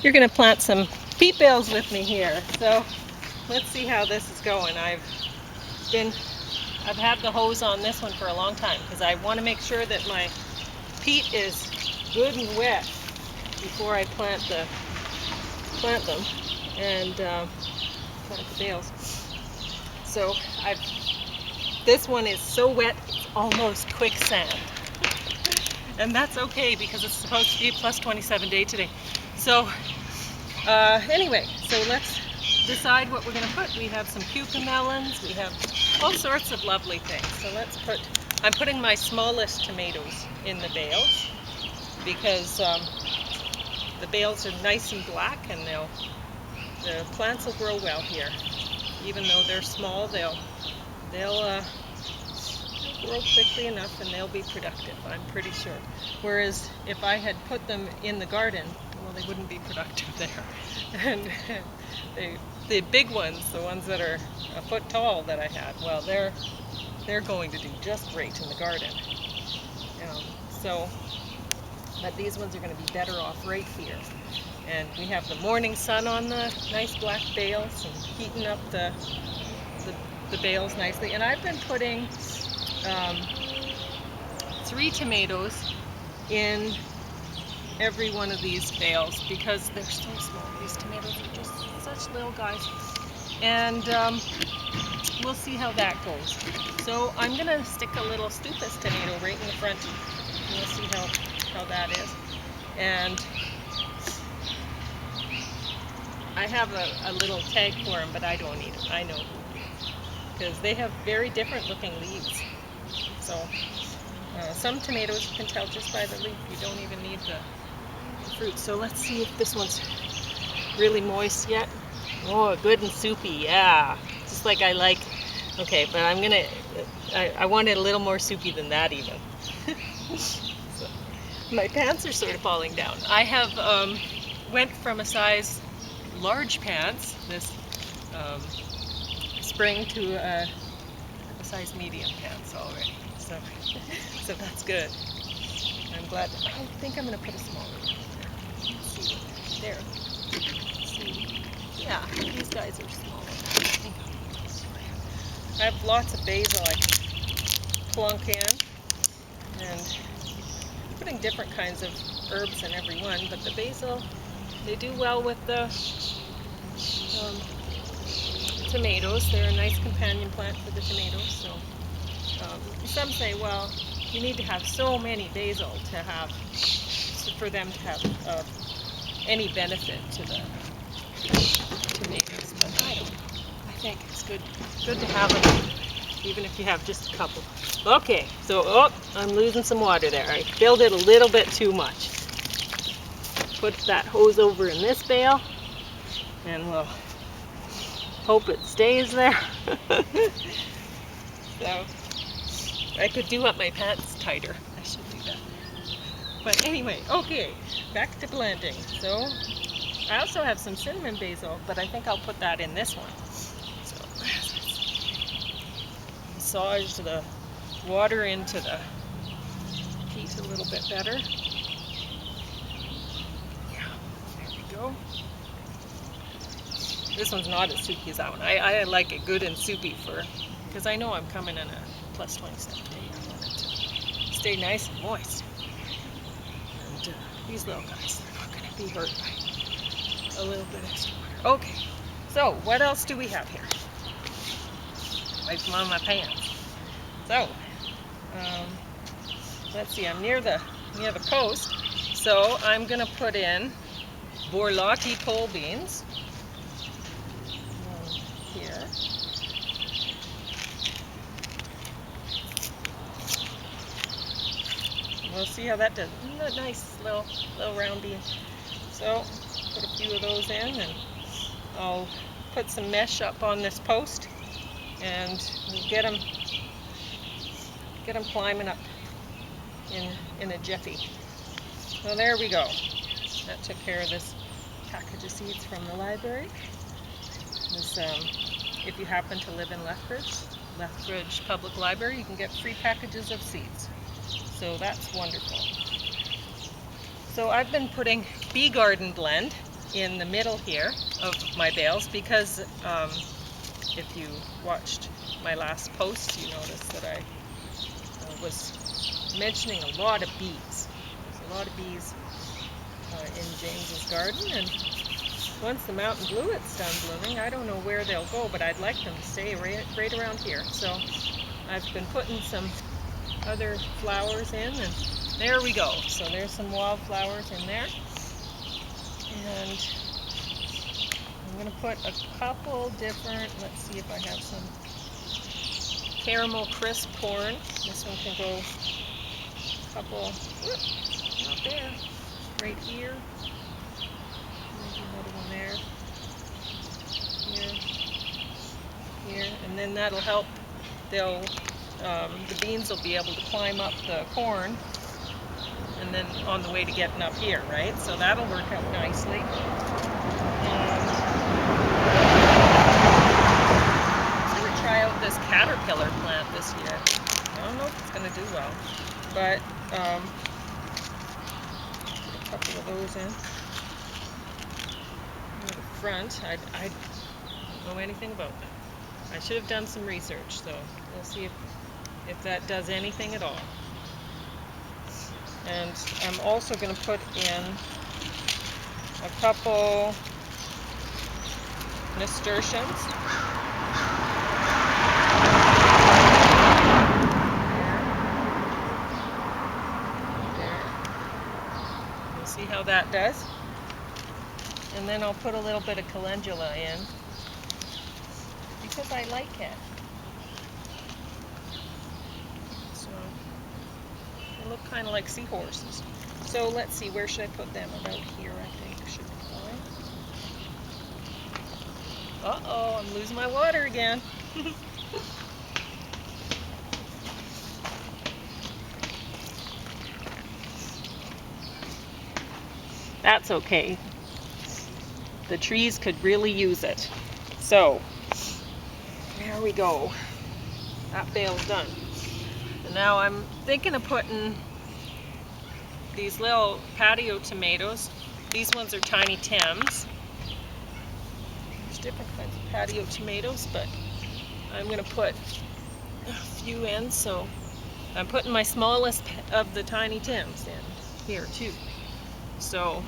You're going to plant some peat bales with me here. So let's see how this is going. I've had the hose on this one for a long time because I want to make sure that my peat is good and wet before I plant them and plant the bales. So this one is so wet it's almost quicksand. And that's okay because it's supposed to be a plus 27 day today. So anyway, so let's decide what we're going to put. We have some cucamelons, we have all sorts of lovely things. So I'm putting my smallest tomatoes in the bales because the bales are nice and black and the plants will grow well here. Even though they're small, they'll grow quickly enough and they'll be productive, I'm pretty sure. Whereas if I had put them in the garden, well, they wouldn't be productive there. And the big ones, the ones that are a foot tall that I had, well, they're going to do just great in the garden. But these ones are going to be better off right here. And we have the morning sun on the nice black bales and heating up the bales nicely. And I've been putting 3 tomatoes in every one of these bales because they're so small. These tomatoes are just such little guys. And we'll see how that goes. So I'm going to stick a little Stupas tomato right in the front. And we'll see how that is. And I have a little tag for them, but I don't need them. I know because they have very different looking leaves. So some tomatoes you can tell just by the leaf. You don't even need the fruit. So let's see if this one's really moist yet. Oh, good and soupy, yeah. Just like I like. Okay, but I want it a little more soupy than that even. So, my pants are sort of falling down. I have went from a size large pants this spring to a size medium pants already. So that's good. I'm glad. I think I'm going to put a smaller one there. Let's see what there. Let's see. Yeah, these guys are smaller. I have lots of basil I can plunk in, and putting different kinds of herbs in every one, but the basil, they do well with the tomatoes. They're a nice companion plant for the tomatoes. So some say, well, you need to have so many basil for them to have any benefit to the tomatoes, but I don't know. I think it's good to have them, even if you have just a couple. Okay, so I'm losing some water there. I filled it a little bit too much. Put that hose over in this bale, and we'll hope it stays there. So I could do up my pants tighter. I should do that. But anyway, okay, back to blending. So I also have some cinnamon basil, but I think I'll put that in this one. So massage the water into the peat a little bit better. Yeah, there we go. This one's not as soupy as that one. I like it good and soupy because I know I'm coming in a plus 27 day. I want it to stay nice and moist. And these little guys, they're not going to be hurt by a little bit extra water. Okay, so what else do we have here? Wipe them on my pants. So, let's see, I'm near the coast, so I'm going to put in borlotti pole beans. Here. We'll see how that does. Isn't that nice little round bean? So put a few of those in, and I'll put some mesh up on this post, and we'll get them climbing up in a jiffy. So there we go. That took care of this package of seeds from the library. If you happen to live in Lethbridge Public Library, you can get free packages of seeds. So that's wonderful. So I've been putting Bee Garden Blend in the middle here of my bales because if you watched my last post, you noticed that I was mentioning a lot of bees. There's a lot of bees in James's garden, and once the mountain bluet's done blooming, I don't know where they'll go, but I'd like them to stay right around here. So I've been putting some other flowers in, and there we go. So there's some wildflowers in there. And I'm going to put a couple different, let's see if I have some caramel crisp corn. This one can go a couple, whoop, not there, right here. Maybe another one there, here, and then that'll help. The beans will be able to climb up the corn, and then on the way to getting up here, right? So that'll work out nicely. I'm going to try out this caterpillar plant this year. I don't know if it's going to do well, but put a couple of those in. The front, I don't know anything about that. I should have done some research, so we'll see if that does anything at all. And I'm also going to put in a couple nasturtiums. There. We'll see how that does. And then I'll put a little bit of calendula in because I like it. So they look kind of like seahorses. So let's see, where should I put them? About here, I think should be fine. Uh-oh, I'm losing my water again. That's okay. The trees could really use it. So, there we go. That bale's done. And now I'm thinking of putting these little patio tomatoes. These ones are tiny Tims. There's different kinds of patio tomatoes, but I'm going to put a few in. So I'm putting my smallest of the tiny Tims in here too. So,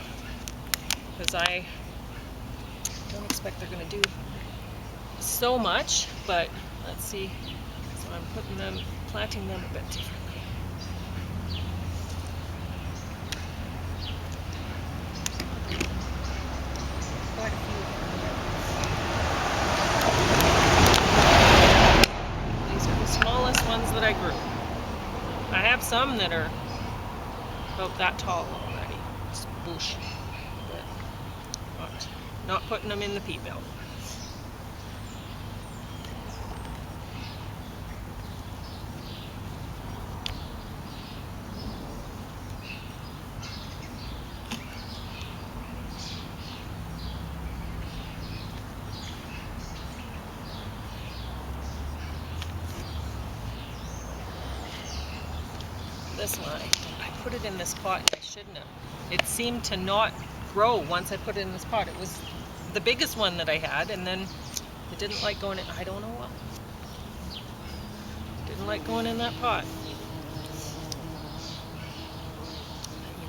because I don't expect they're going to do so much, but let's see. So I'm planting them a bit differently. Quite a few. These are the smallest ones that I grew. I have some that are about that tall already. Just bush. But not putting them in the peat belt. This one, I put it in this pot and I shouldn't have. It seemed to not grow once I put it in this pot. It was the biggest one that I had, and then it didn't like going in. I don't know what. Didn't like going in that pot.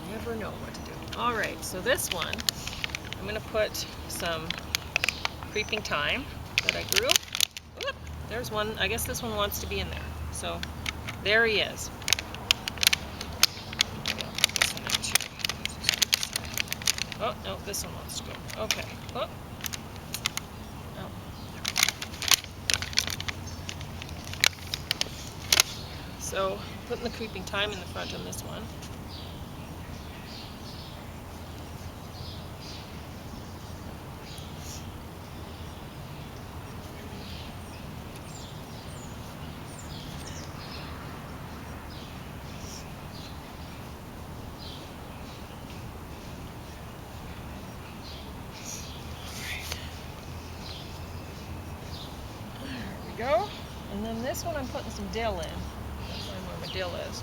You never know what to do. All right, so this one, I'm going to put some creeping thyme that I grew. Oop, there's one. I guess this one wants to be in there. So there he is. Oh, no, this one wants to go. Okay. Oh. Oh. So, putting the creeping thyme in the front on this one. Go. And then this one I'm putting some dill in. That's where my dill is.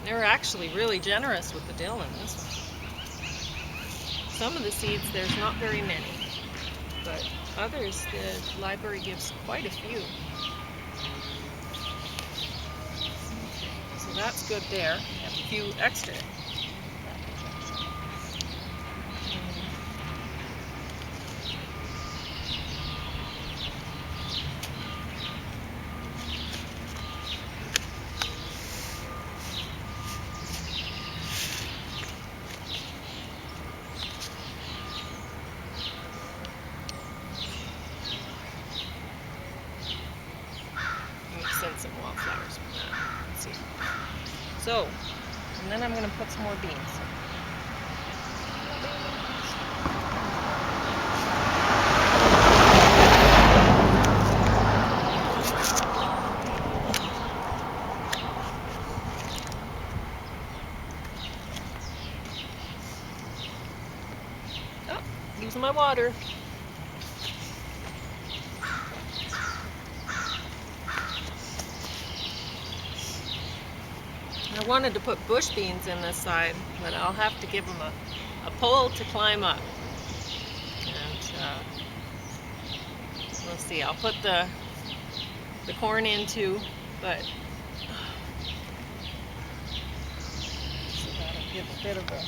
They're actually really generous with the dill in this one. Some of the seeds, there's not very many, but others, the library gives quite a few. So that's good there. I have a few extra. Send some wildflowers from that. Let's see. So, and then I'm going to put some more beans. Oh, using my water. I wanted to put bush beans in this side, but I'll have to give them a pole to climb up. And we'll see. I'll put the corn in too, but so that'll give a bit of a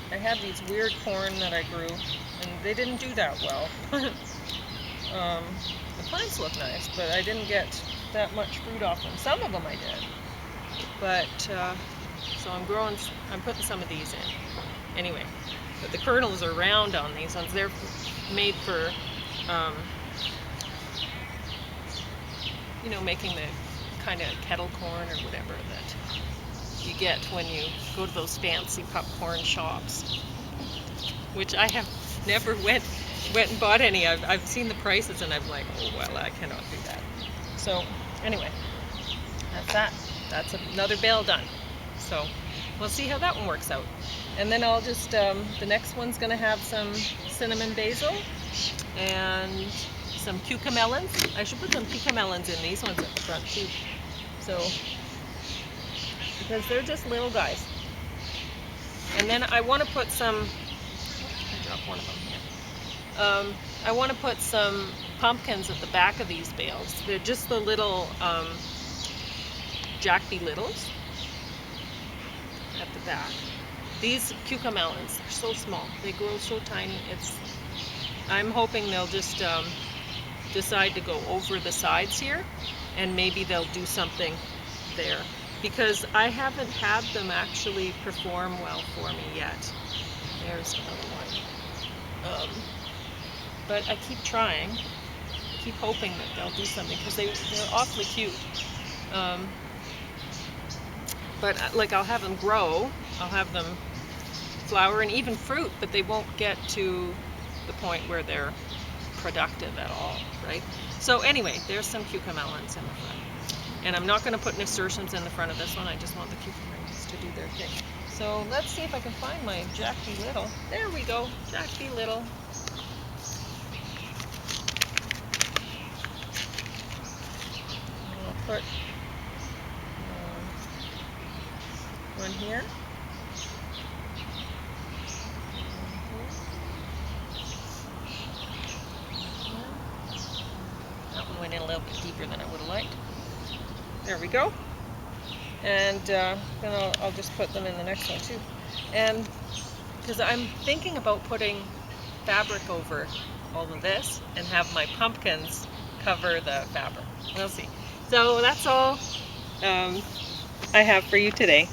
I had these weird corn that I grew, and they didn't do that well. The plants look nice, but I didn't get that much fruit off them. Some of them I did, but so I'm putting some of these in. Anyway, but the kernels are round on these ones. They're made for, you know, making the kind of kettle corn or whatever that you get when you go to those fancy popcorn shops, which I have never went and bought any. I've seen the prices and I'm like, oh well, I cannot do that. So anyway, that's that. That's another bale done. So we'll see how that one works out. And then I'll just, the next one's going to have some cinnamon basil and some cucamelons. I should put some cucamelons in these ones at the front too. So, because they're just little guys. And then I want to put some, I dropped one of them here. I want to put some pumpkins at the back of these bales. They're just the little Jack Be Littles at the back. These cucamelons are so small. They grow so tiny. I'm hoping they'll just decide to go over the sides here, and maybe they'll do something there, because I haven't had them actually perform well for me yet. There's another one. But I keep trying, keep hoping that they'll do something, because they're awfully cute. But like, I'll have them grow, I'll have them flower and even fruit, but they won't get to the point where they're productive at all, right? So anyway, there's some cucamelons in the front. And I'm not going to put nasturtiums in the front of this one, I just want the cucamelons to do their thing. So let's see if I can find my Jack Be Little. There we go, Jack Be Little. I'll put one here. That one went in a little bit deeper than I would have liked. There we go. And then I'll just put them in the next one too. And because I'm thinking about putting fabric over all of this and have my pumpkins cover the fabric. We'll see. So that's all I have for you today.